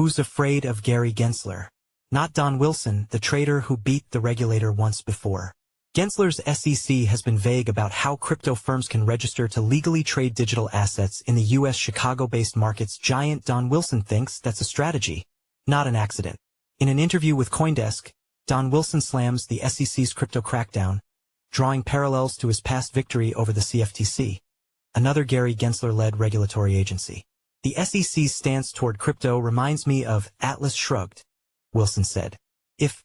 Who's afraid of Gary Gensler? Not Don Wilson, the trader who beat the regulator once before. Gensler's SEC has been vague about how crypto firms can register to legally trade digital assets in the U.S. Chicago-based markets. Giant Don Wilson thinks that's a strategy, not an accident. In an interview with CoinDesk, Don Wilson slams the SEC's crypto crackdown, drawing parallels to his past victory over the CFTC, another Gary Gensler-led regulatory agency. The SEC's stance toward crypto reminds me of Atlas Shrugged, Wilson said. If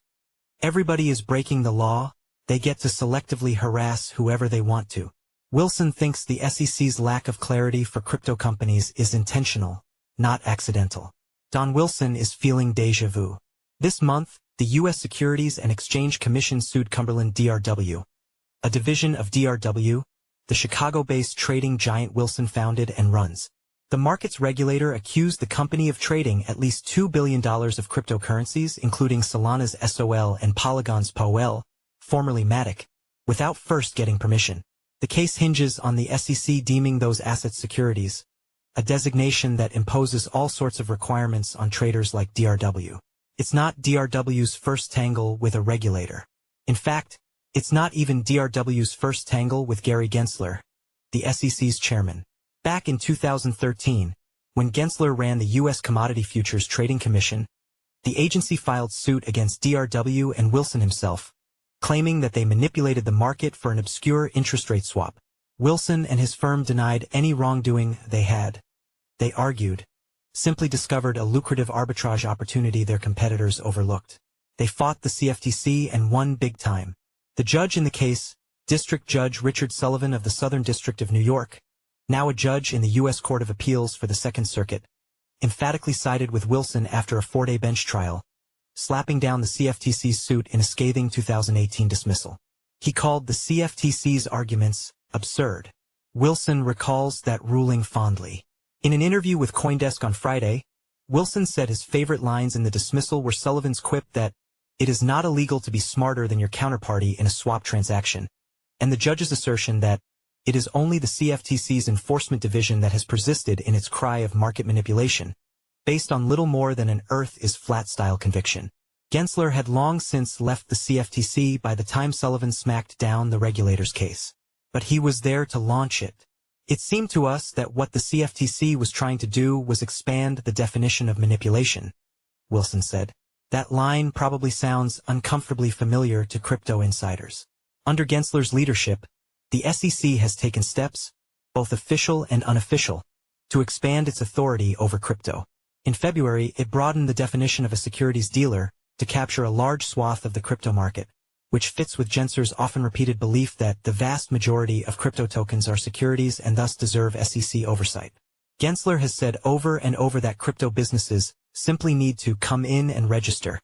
everybody is breaking the law, they get to selectively harass whoever they want to. Wilson thinks the SEC's lack of clarity for crypto companies is intentional, not accidental. Don Wilson is feeling déjà vu. This month, the U.S. Securities and Exchange Commission sued Cumberland DRW, a division of DRW, the Chicago-based trading giant Wilson founded and runs. The market's regulator accused the company of trading at least $2 billion of cryptocurrencies, including Solana's SOL and Polygon's POL, formerly MATIC, without first getting permission. The case hinges on the SEC deeming those assets securities, a designation that imposes all sorts of requirements on traders like DRW. It's not DRW's first tangle with a regulator. In fact, it's not even DRW's first tangle with Gary Gensler, the SEC's chairman. Back in 2013, when Gensler ran the U.S. Commodity Futures Trading Commission, the agency filed suit against DRW and Wilson himself, claiming that they manipulated the market for an obscure interest rate swap. Wilson and his firm denied any wrongdoing they had. They argued, simply discovered a lucrative arbitrage opportunity their competitors overlooked. They fought the CFTC and won big time. The judge in the case, District Judge Richard Sullivan of the Southern District of New York, now a judge in the U.S. Court of Appeals for the Second Circuit, emphatically sided with Wilson after a 4-day bench trial, slapping down the CFTC's suit in a scathing 2018 dismissal. He called the CFTC's arguments absurd. Wilson recalls that ruling fondly. In an interview with CoinDesk on Friday, Wilson said his favorite lines in the dismissal were Sullivan's quip that, "It is not illegal to be smarter than your counterparty in a swap transaction," and the judge's assertion that, "It is only the CFTC's enforcement division that has persisted in its cry of market manipulation," based on little more than an earth-is-flat-style conviction. Gensler had long since left the CFTC by the time Sullivan smacked down the regulator's case. But he was there to launch it. It seemed to us that what the CFTC was trying to do was expand the definition of manipulation, Wilson said. That line probably sounds uncomfortably familiar to crypto insiders. Under Gensler's leadership, the SEC has taken steps, both official and unofficial, to expand its authority over crypto. In February, it broadened the definition of a securities dealer to capture a large swath of the crypto market, which fits with Gensler's often repeated belief that the vast majority of crypto tokens are securities and thus deserve SEC oversight. Gensler has said over and over that crypto businesses simply need to come in and register,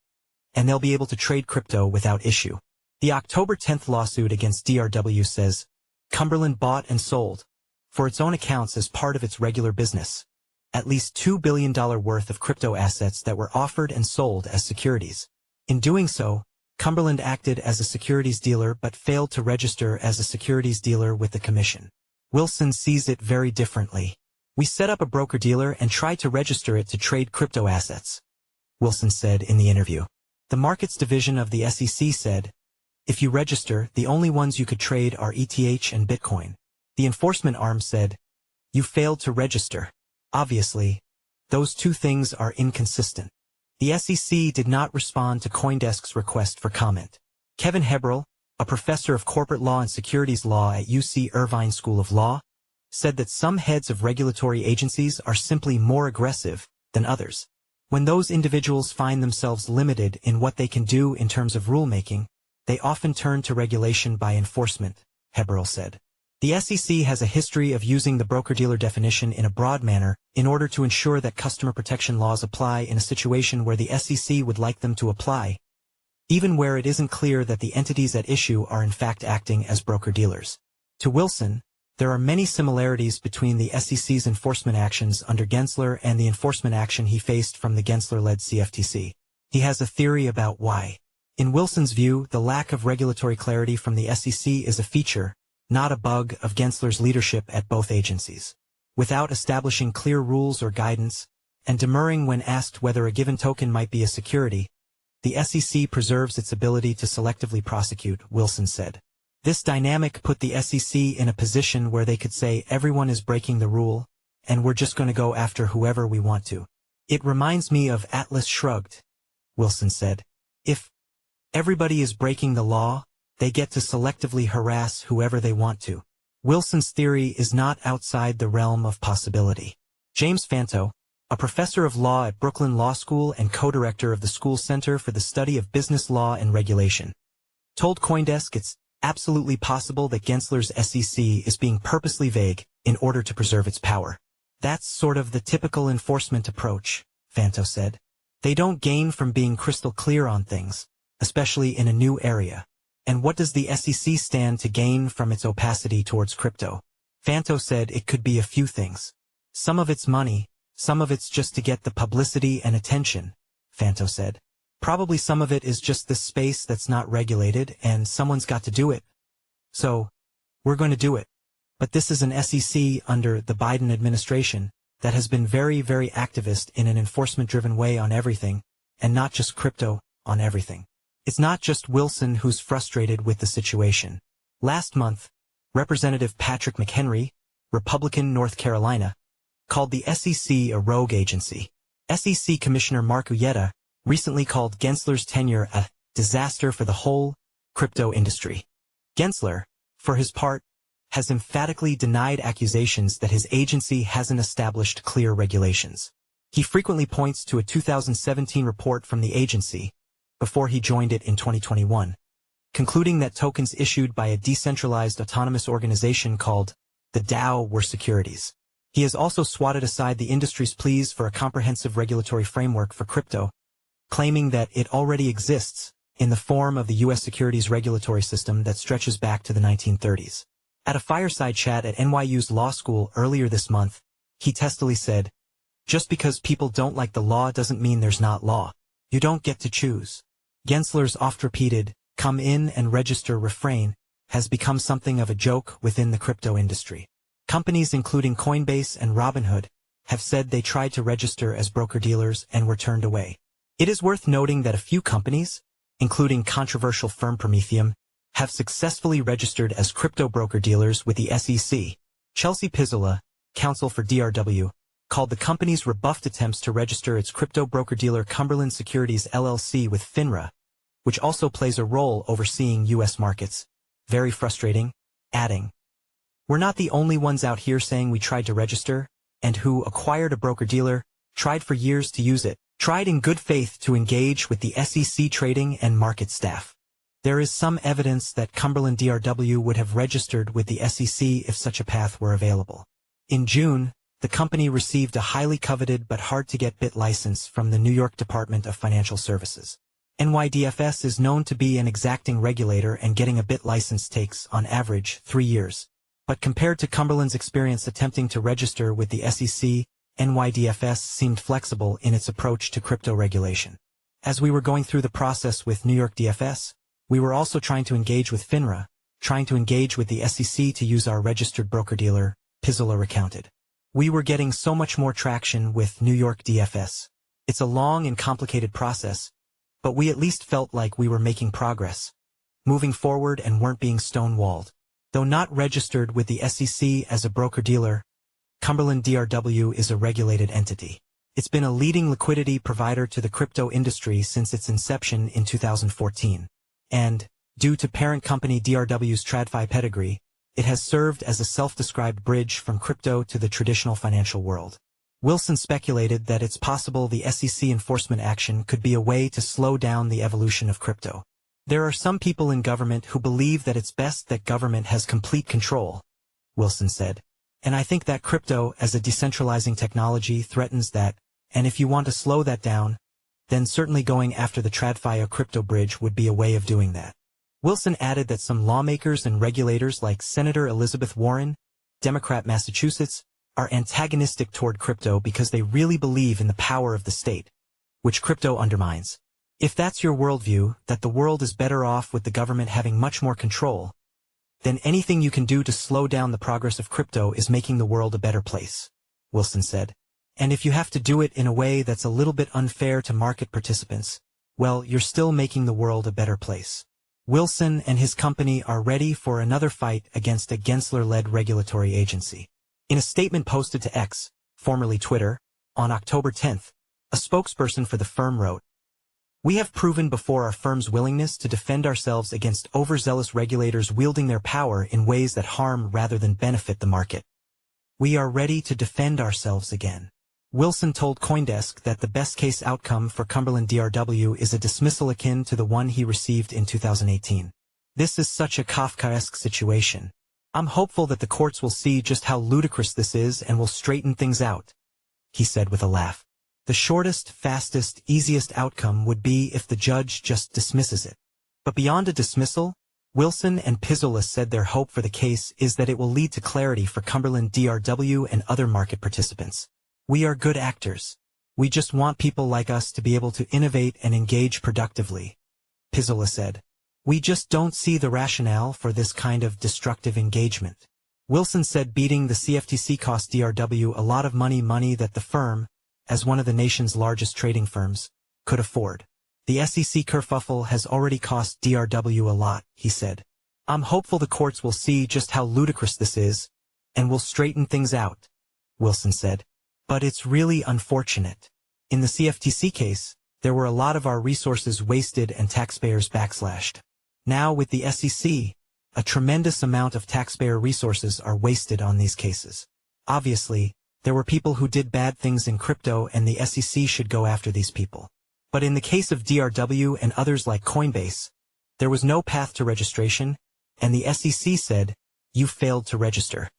and they'll be able to trade crypto without issue. The October 10th lawsuit against DRW says, Cumberland bought and sold, for its own accounts as part of its regular business, at least $2 billion worth of crypto assets that were offered and sold as securities. In doing so, Cumberland acted as a securities dealer but failed to register as a securities dealer with the Commission. Wilson sees it very differently. "We set up a broker-dealer and tried to register it to trade crypto assets," Wilson said in the interview. The markets division of the SEC said, "If you register, the only ones you could trade are ETH and Bitcoin." The enforcement arm said, "You failed to register." Obviously, those two things are inconsistent. The SEC did not respond to CoinDesk's request for comment. Kevin Hebrel, a professor of corporate law and securities law at UC Irvine School of Law, said that some heads of regulatory agencies are simply more aggressive than others. When those individuals find themselves limited in what they can do in terms of rulemaking, they often turn to regulation by enforcement, Hebrel said. The SEC has a history of using the broker-dealer definition in a broad manner in order to ensure that customer protection laws apply in a situation where the SEC would like them to apply, even where it isn't clear that the entities at issue are in fact acting as broker-dealers. To Wilson, there are many similarities between the SEC's enforcement actions under Gensler and the enforcement action he faced from the Gensler-led CFTC. He has a theory about why. In Wilson's view, the lack of regulatory clarity from the SEC is a feature, not a bug, of Gensler's leadership at both agencies. Without establishing clear rules or guidance, and demurring when asked whether a given token might be a security. The SEC preserves its ability to selectively prosecute, Wilson said. This dynamic put the SEC in a position where they could say everyone is breaking the rule, and we're just going to go after whoever we want to. It reminds me of Atlas Shrugged, Wilson said. If everybody is breaking the law, they get to selectively harass whoever they want to. Wilson's theory is not outside the realm of possibility. James Fanto, a professor of law at Brooklyn Law School and co-director of the school Center for the Study of Business Law and Regulation, told CoinDesk it's absolutely possible that Gensler's SEC is being purposely vague in order to preserve its power. That's sort of the typical enforcement approach, Fanto said. They don't gain from being crystal clear on things, especially in a new area. And what does the SEC stand to gain from its opacity towards crypto? Fanto said it could be a few things. Some of it's money, some of it's just to get the publicity and attention, Fanto said. Probably some of it is just this space that's not regulated and someone's got to do it. So, we're going to do it. But this is an SEC under the Biden administration that has been very, very activist in an enforcement-driven way on everything, and not just crypto, on everything. It's not just Wilson who's frustrated with the situation. Last month, Representative Patrick McHenry, Republican North Carolina, called the SEC a rogue agency. SEC Commissioner Mark Uyeda recently called Gensler's tenure a disaster for the whole crypto industry. Gensler, for his part, has emphatically denied accusations that his agency hasn't established clear regulations. He frequently points to a 2017 report from the agency, before he joined it in 2021, concluding that tokens issued by a decentralized autonomous organization called the DAO were securities. He has also swatted aside the industry's pleas for a comprehensive regulatory framework for crypto, claiming that it already exists in the form of the U.S. securities regulatory system that stretches back to the 1930s. At a fireside chat at NYU's law school earlier this month, he testily said, "Just because people don't like the law doesn't mean there's not law. You don't get to choose." Gensler's oft-repeated, "come in and register" refrain has become something of a joke within the crypto industry. Companies including Coinbase and Robinhood have said they tried to register as broker-dealers and were turned away. It is worth noting that a few companies, including controversial firm Prometheum, have successfully registered as crypto broker-dealers with the SEC. Chelsea Pizzula, counsel for DRW, called the company's rebuffed attempts to register its crypto broker-dealer Cumberland Securities LLC with FINRA, which also plays a role overseeing U.S. markets, very frustrating, adding, "We're not the only ones out here saying we tried to register, and who acquired a broker-dealer, tried for years to use it, tried in good faith to engage with the SEC trading and market staff. There is some evidence that Cumberland DRW would have registered with the SEC if such a path were available." In June, the company received a highly coveted but hard-to-get BIT license from the New York Department of Financial Services. NYDFS is known to be an exacting regulator, and getting a BIT license takes, on average, 3 years. But compared to Cumberland's experience attempting to register with the SEC, NYDFS seemed flexible in its approach to crypto regulation. As we were going through the process with New York DFS, we were also trying to engage with FINRA, trying to engage with the SEC to use our registered broker-dealer, Pizzula recounted. We were getting so much more traction with New York DFS. It's a long and complicated process, but we at least felt like we were making progress, moving forward, and weren't being stonewalled. Though not registered with the SEC as a broker-dealer, Cumberland DRW is a regulated entity. It's been a leading liquidity provider to the crypto industry since its inception in 2014. And, due to parent company DRW's TradFi pedigree, it has served as a self-described bridge from crypto to the traditional financial world. Wilson speculated that it's possible the SEC enforcement action could be a way to slow down the evolution of crypto. "There are some people in government who believe that it's best that government has complete control," Wilson said. "And I think that crypto as a decentralizing technology threatens that, and if you want to slow that down, then certainly going after the TradFi crypto bridge would be a way of doing that." Wilson added that some lawmakers and regulators like Senator Elizabeth Warren, Democrat Massachusetts, are antagonistic toward crypto because they really believe in the power of the state, which crypto undermines. If that's your worldview, that the world is better off with the government having much more control, then anything you can do to slow down the progress of crypto is making the world a better place, Wilson said. And if you have to do it in a way that's a little bit unfair to market participants, well, you're still making the world a better place. Wilson and his company are ready for another fight against a Gensler-led regulatory agency. In a statement posted to X, formerly Twitter, on October 10th, a spokesperson for the firm wrote, "We have proven before our firm's willingness to defend ourselves against overzealous regulators wielding their power in ways that harm rather than benefit the market. We are ready to defend ourselves again." Wilson told CoinDesk that the best-case outcome for Cumberland DRW is a dismissal akin to the one he received in 2018. "This is such a Kafkaesque situation. I'm hopeful that the courts will see just how ludicrous this is and will straighten things out," he said with a laugh. "The shortest, fastest, easiest outcome would be if the judge just dismisses it. But beyond a dismissal, Wilson and Pizzola said their hope for the case is that it will lead to clarity for Cumberland DRW and other market participants. "We are good actors. We just want people like us to be able to innovate and engage productively," Pizzola said. "We just don't see the rationale for this kind of destructive engagement." Wilson said beating the CFTC cost DRW a lot of money that the firm, as one of the nation's largest trading firms, could afford. "The SEC kerfuffle has already cost DRW a lot," he said. "I'm hopeful the courts will see just how ludicrous this is, and will straighten things out," Wilson said. "But it's really unfortunate. In the CFTC case, there were a lot of our resources wasted and taxpayers backslashed. Now with the SEC, a tremendous amount of taxpayer resources are wasted on these cases. Obviously, there were people who did bad things in crypto and the SEC should go after these people. But in the case of DRW and others like Coinbase, there was no path to registration, and the SEC said, 'You failed to register.'